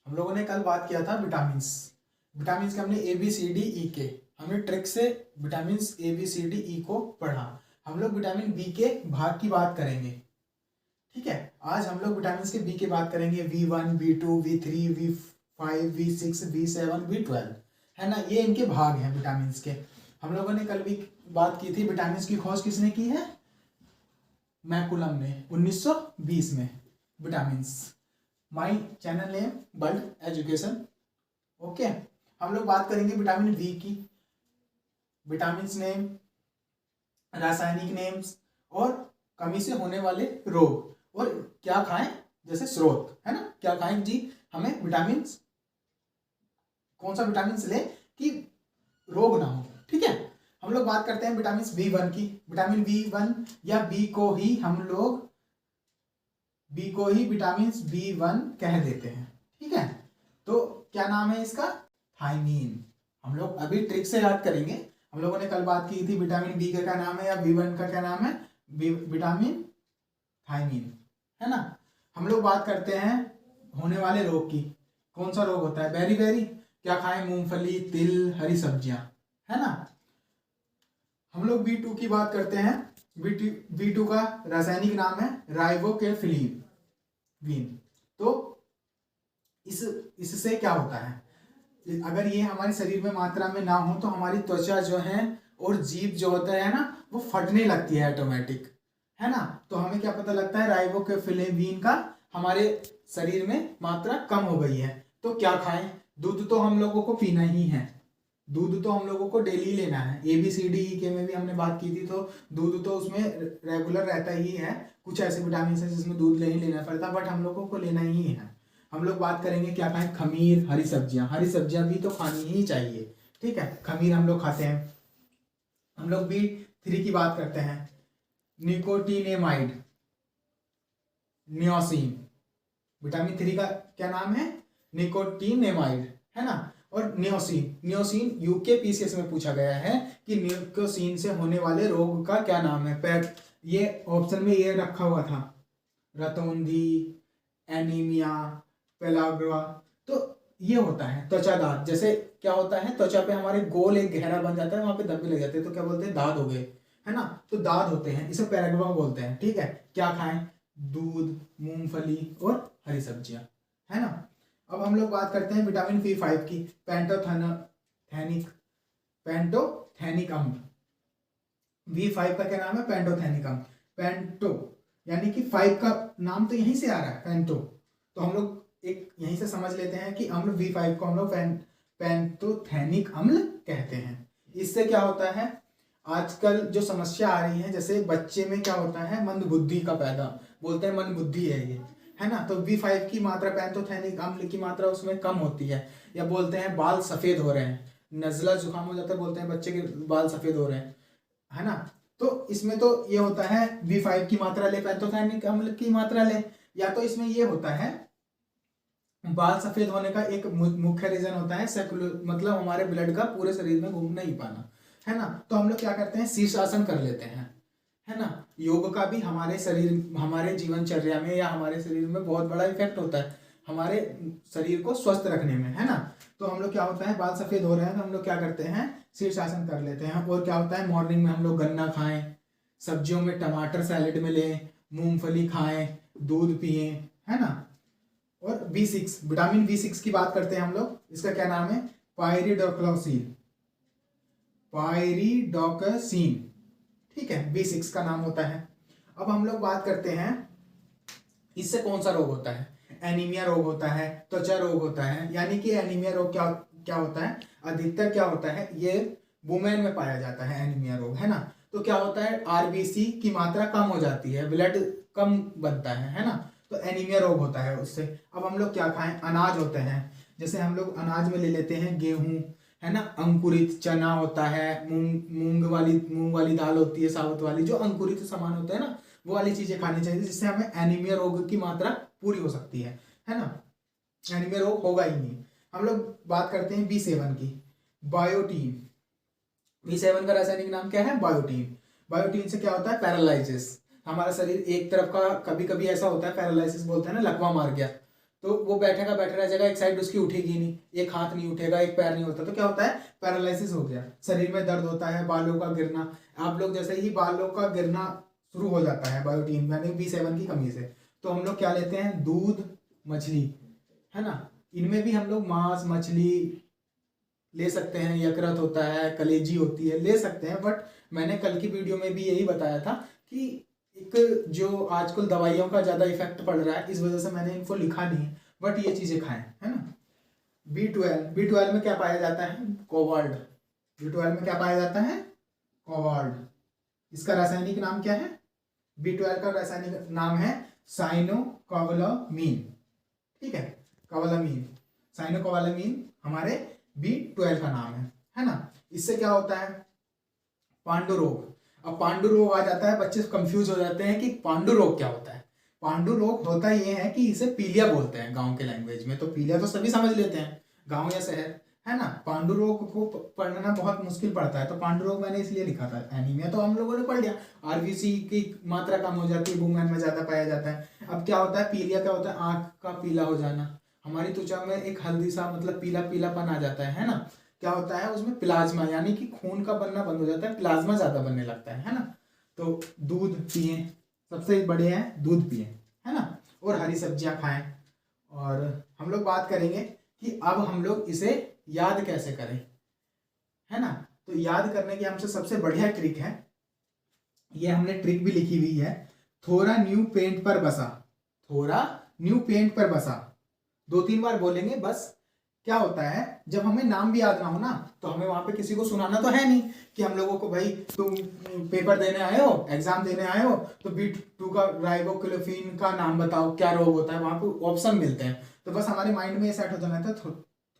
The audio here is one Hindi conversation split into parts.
हम लोगों ने कल बात किया था विटामिन्स। विटामिन्स के हमने ए बी सी डी ई के, हमने ट्रिक से vitamins A B C D E को पढ़ा। हम लोग विटामिन बी के भाग की बात करेंगे। ठीक है, आज हम लोग विटामिन्स के बी की बात करेंगे। V1 V2 V3 V5 V6 V7 V12, है ना, ये इनके भाग हैं विटामिन्स के। हम लोगों ने कल भी बात की थी, विटामिन्स की खोज किसने की है? मैकुलम ने 1920 में। Vitamins, my channel name world education. Okay, हम लोग बात करेंगे विटामिन बी की। विटामिन्स नेम, रासायनिक नेम्स और कमी से होने वाले रोग, और क्या खाएं जैसे स्रोत, है ना, क्या खाएं जी हमें विटामिन्स, कौन सा विटामिन्स ले कि रोग ना हो। ठीक है, हम लोग बात करते हैं विटामिन B1 की। विटामिन B1 या बी को ही हम लोग विटामिन B1 कह देते हैं। ठीक है, तो क्या नाम है इसका? थायमीन। हम लोग अभी ट्रिक से याद करेंगे। हम लोगों ने कल बात की थी विटामिन बी का क्या नाम है या B1 का क्या नाम है? विटामिन थायमीन, है ना। हम लोग बात करते हैं होने वाले रोग की। कौन सा रोग होता है? बेरी बेरी, क्या खाएं? मूंगफली, तिल, हरी सब्जियां, है ना। हम लोग B2 की बात करते हैं। B2 का रासायनिक नाम है राइबोकेफ्लिन। तो इससे क्या होता है? अगर ये हमारे शरीर में मात्रा में ना हो तो हमारी त्वचा जो है और जीभ जो होता है ना, वो फटने लगती है ऑटोमेटिक, है ना। तो हमें क्या पता लगता है? राइबोकेफ्लिन का हमारे शरीर में मात्रा कम हो गई है। तो क्या खाएं? दूध तो हम लोगों को पीना ही है, दूध तो हम लोगों को डेली लेना है। ABCDE में भी हमने बात की थी, तो दूध तो उसमें रेगुलर रहता ही है। कुछ ऐसे विटामिन है जिसमें दूध नहीं लेना पड़ता, बट हम लोगों को लेना ही है। हम लोग बात करेंगे क्या खाएं? खमीर, हरी सब्जियां। हरी सब्जियां भी तो खानी ही चाहिए। ठीक है, खमीर हम लोग खाते हैं। हम लोग B3 की बात करते हैं। निकोटिनेमाइड, नियोसिन। विटामिन 3 का क्या नाम है? निकोटिनेमाइड, है ना। और नियोसिन, नियोसिन UKPCS में पूछा गया है कि निकोसिन से होने वाले रोग का क्या नाम है? पैर, ये ऑप्शन में ये रखा हुआ था, रतौंधी, एनीमिया, पेलाग्रा। तो ये होता है त्वचा दाद। जैसे क्या होता है, त्वचा पे हमारे गोल एक गहरा बन जाता है, वहां पे धब्बे लग जाते हैं, तो क्या बोलते हैं? दाद हो गए, है ना। तो दाद होते हैं, इसे पैराग्रा बोलते हैं। ठीक है, क्या खाएं? दूध, मूंगफली और हरी सब्जियां, है ना। अब हम लोग बात करते हैं विटामिन B5 की। पेंटोथेनिक अम्ल। B5 का क्या नाम है? पेंटोथेनिक अम्ल। पेंटो यानी कि 5 का नाम तो यहीं से आ रहा है, पेंटो। तो हम लोग एक यहीं से समझ लेते हैं कि अम्ल B5 को हम लोग पेंटोथेनिक अम्ल कहते हैं। इससे क्या होता है? आजकल जो समस्या आ रही है, जैसे बच्चे में क्या होता है? मंद बुद्धि का पैदा, बोलते हैं मंद बुद्धि है ये, है ना। तो B5 की मात्रा, पेंटोथेनिक अम्ल की मात्रा उसमें कम होती है। या बोलते हैं बाल सफेद हो रहे हैं, नजला जुकाम हो जाता है, बोलते हैं बच्चे के बाल सफेद हो रहे हैं, है ना। तो इसमें तो ये होता है B5 की मात्रा ले, पैंथोथेनिक अम्ल की मात्रा ले। या तो इसमें ये होता है, बाल सफेद होने का एक मुख्य रीजन होता है मतलब हमारे ब्लड का पूरे शरीर में घूम नहीं पाना, है ना। तो हम लोग क्या करते हैं? शीर्षासन कर लेते हैं, है ना। योग का भी हमारे शरीर, हमारे जीवनचर्या में या हमारे शरीर में बहुत बड़ा इफेक्ट होता है, हमारे शरीर को स्वस्थ रखने में, है ना। तो हम लोग क्या होता है? बाल सफेद हो रहे हैं तो हम लोग क्या करते हैं? शीर्षासन कर लेते हैं। और क्या होता है? मॉर्निंग में हम लोग गन्ना खाएं, सब्जियों में टमाटर सैलेड में लें, मूंगफली खाएं, दूध पिए, है ना। और B6, विटामिन B6 की बात करते हैं हम लोग। इसका क्या नाम है? पायरिडोक्लोसिन, पायरिडोक्सिन। ठीक है, B6 का नाम होता है। अब हम लोग बात करते हैं इससे कौन सा रोग होता है? एनीमिया रोग होता है, त्वचा रोग होता है। यानी कि एनीमिया रोग क्या क्या होता है? अधिकतर क्या होता है? ये वुमेन में पाया जाता है एनीमिया रोग, है ना। तो क्या होता है? RBC की मात्रा कम हो जाती है, ब्लड कम बनता है ना। तो एनीमिया रोग होता है उससे। अब हम लोग क्या खाएं? अनाज होते हैं, जैसे हम लोग अनाज में ले लेते हैं गेहूं, है ना, अंकुरित चना होता है, मूंग वाली दाल होती है, साबुत वाली, जो अंकुरित सामान होता है ना, वो वाली चीजें खानी चाहिए, जिससे हमें एनीमिया रोग की मात्रा पूरी हो सकती है ना। एनीमिया रोग होगा ही नहीं। हम लोग बात करते हैं B7 की। बायोटीन। B7 का रासायनिक नाम क्या है? बायोटीन। बायोटीन से क्या होता है? पैरालिसिस। हमारा शरीर एक तरफ का, कभी कभी ऐसा होता है पैरालिसिस बोलते हैं ना, लकवा मार गया, तो वो बैठेगा, बैठे रह जाएगा, एक साइड उसकी उठेगी नहीं, एक हाथ नहीं उठेगा, एक पैर नहीं होता, तो क्या होता है, पैरालिसिस हो गया, शरीर में दर्द होता है, बालों का गिरना। आप लोग जैसे ही बालों का गिरना शुरू हो जाता है बायोटीन यानी B7 की कमी से, तो हम लोग क्या लेते हैं, दूध, मछली, है ना, इनमें भी हम लोग मांस, मछली ले सकते हैं, यकृत होता है, कलेजी होती है, ले सकते हैं। बट मैंने कल की वीडियो में भी यही बताया था कि एक जो आजकल दवाइयों का ज़्यादा इफेक्ट पड़ रहा है, इस वजह से मैंने इनको लिखा नहीं है, बट ये चीज़ें खाएं, है ना। B12 में क्या पाया जाता है, कोबाल्ट। B12 में क्या पाया जाता है, कोबाल्ट। इसका रासायनिक नाम क्या है, B12 का रासायनिक नाम है साइनोकोबालामीन, ठीक है, कोबालामीन, साइनोकोबालामीन हमारे B12 का नाम है ना। इससे क्या होता है, पांडु रोग। अब पांडु रोग आ जाता है, बच्चे कंफ्यूज हो जाते हैं कि पांडु रोग क्या होता है। पांडु रोग होता ये है कि इसे पीलिया बोलते हैं गांव के लैंग्वेज में, तो पीलिया तो सभी समझ लेते हैं गांव या शहर, है ना। पांडु रोग को पढ़ना बहुत मुश्किल पड़ता है, तो पांडु रोग मैंने इसलिए लिखा था, एनीमिया तो हम लोगों ने पढ़ लिया, आरबीसी की मात्रा कम हो जाती है, वुमेन में ज्यादा पाया जाता है। अब क्या होता है, पीलिया क्या होता है, आंख का पीला हो जाना, हमारी त्वचा में एक हल्दी सा मतलब पीला पीलापन आ जाता है ना। क्या होता है उसमें, प्लाज्मा यानी कि खून का बनना बंद हो जाता है, प्लाज्मा ज्यादा बनने लगता है ना। तो दूध पिए, सबसे बड़े हैं, दूध पिए, है ना, और हरी सब्जियां खाएं। और हम लोग बात करेंगे कि अब हम लोग इसे याद कैसे करें, है ना। तो याद करने की हमसे सबसे बढ़िया ट्रिक है, ये हमने ट्रिक भी लिखी हुई है, थोड़ा न्यू पेंट पर बसा, थोड़ा न्यू पेंट पर बसा, 2-3 बार बोलेंगे बस। क्या होता है, जब हमें नाम भी याद ना हो ना, तो हमें वहां पे किसी को सुनाना तो है नहीं कि हम लोगों को, भाई तुम पेपर देने आए हो, एग्जाम देने आए हो, तो B2 का राइबोक्लोफिन का नाम बताओ, क्या रोग होता है, वहां पे ऑप्शन मिलते हैं। तो बस हमारे माइंड में ये सेट हो जाना था,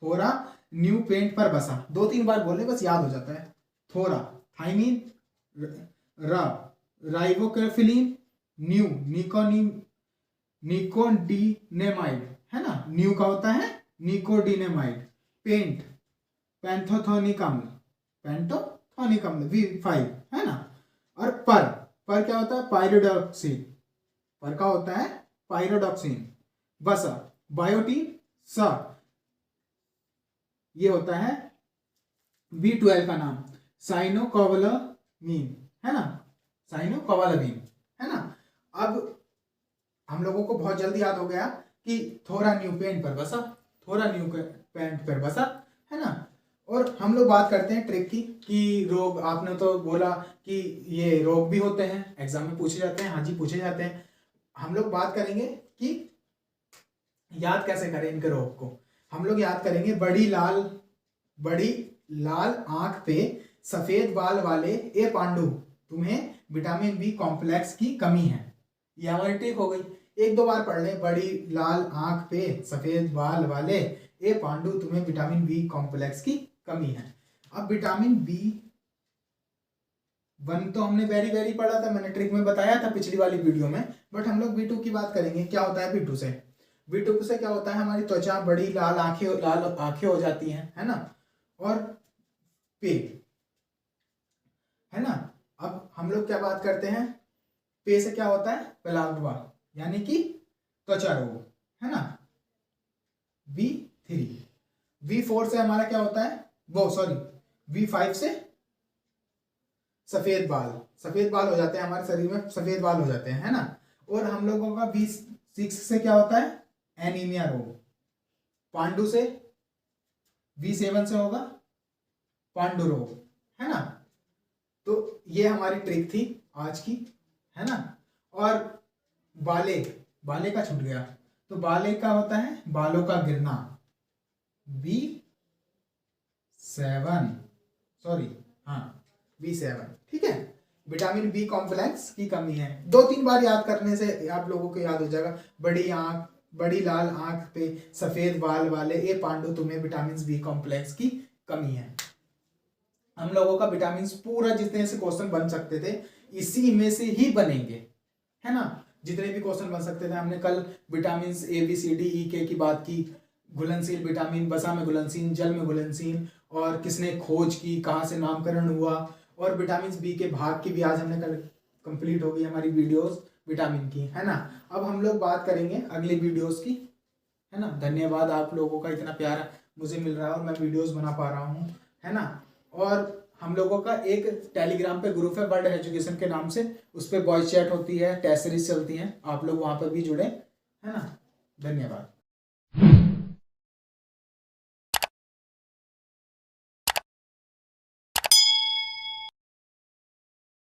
थोड़ा न्यू पेंट पर बसा, 2-3 बार बोले बस याद हो जाता है। थोड़ा, थाइमीन, राइबोक्लोफिन, न्यू, निकोटीनेमाइड, है ना, न्यू का होता है निकोटीनेमाइड, पेंट, पैंथोथोनिक अम्ल, पेंटोथोनिक अम्ल B5, है ना। और पर क्या होता है, पायरोडॉक्सिन, पर का होता है पायरोडॉक्सिन। बसा, बायोटीन, सा, ये होता है B12 का नाम, साइनोकोबालामीन, है ना, साइनोकोबालामीन, है ना। अब हम लोगों को बहुत जल्दी याद हो गया कि थोड़ा न्यू पेंट पर बसा, थोड़ा न्यू पेंट पर बसा, है ना। और हम लोग बात करते हैं ट्रिक की कि रोग, आपने तो बोला कि ये रोग भी होते हैं, एग्जाम में पूछे जाते हैं, हाँ जी पूछे जाते हैं। हम लोग बात करेंगे कि याद कैसे करें इनके रोग को। हम लोग याद करेंगे, बड़ी लाल आंख पे सफेद बाल वाले ए पांडु, तुम्हें विटामिन B कॉम्प्लेक्स की कमी है। ये हमारी ट्रिक हो गई, 1-2 बार पढ़ ले, बड़ी लाल आंख पे सफेद बाल वाले ए पांडु, तुम्हें विटामिन B कॉम्प्लेक्स की कमी है। अब विटामिन B1 तो हमने वेरी वेरी पढ़ा था, मैंने ट्रिक में बताया था पिछली वाली वीडियो में, बट हम लोग B2 की बात करेंगे। क्या होता है B2 से, B2 से क्या होता है, हमारी त्वचा बड़ी लाल आंखें हो जाती हैं, है ना, और पेट, है ना। अब हम लोग क्या बात करते हैं, पे से क्या होता है, पेलाग्वा यानी कि त्वचा रोग, है ना, B3। B4 से हमारा क्या होता है, वो सॉरी B5 से सफेद बाल हो जाते हैं, हमारे शरीर में सफेद बाल हो जाते हैं, है ना। और हम लोगों का B6 से क्या होता है, एनीमिया रोग। पांडु से, B7 से होगा पांडु रोग, है ना। तो ये हमारी ट्रिक थी आज की, है ना। और बाले का छूट गया, तो बाले का होता है बालों का गिरना, B7, ठीक है। विटामिन B कॉम्प्लेक्स की कमी है, 2-3 बार याद करने से आप लोगों को याद हो जाएगा। बड़ी लाल आंख पे सफेद बाल वाले ए पांडु, तुम्हें विटामिन B कॉम्प्लेक्स की कमी है। हम लोगों का विटामिन पूरा जितने से क्वेश्चन बन सकते थे इसी में से ही बनेंगे, है ना। जितने भी क्वेश्चन बन सकते थे, हमने कल विटामिन ABCDEK की बात की, घुलनशील विटामिन, वसा में घुलनशील, जल में घुलनशील, और किसने खोज की, कहाँ से नामकरण हुआ, और विटामिन B के भाग की भी आज हमने कल कंप्लीट हो गई हमारी वीडियोस विटामिन की, है ना। अब हम लोग बात करेंगे अगली वीडियोस की, है ना। धन्यवाद, आप लोगों का इतना प्यार मुझे मिल रहा है और मैं वीडियोस बना पा रहा हूँ, है ना। और हम लोगों का एक टेलीग्राम पे ग्रुप है वर्ल्ड एजुकेशन के नाम से, उस पर वॉइस चैट होती है, टेस्ट सीरीज चलती हैं, आप लोग वहाँ पर भी जुड़े, है ना। धन्यवाद।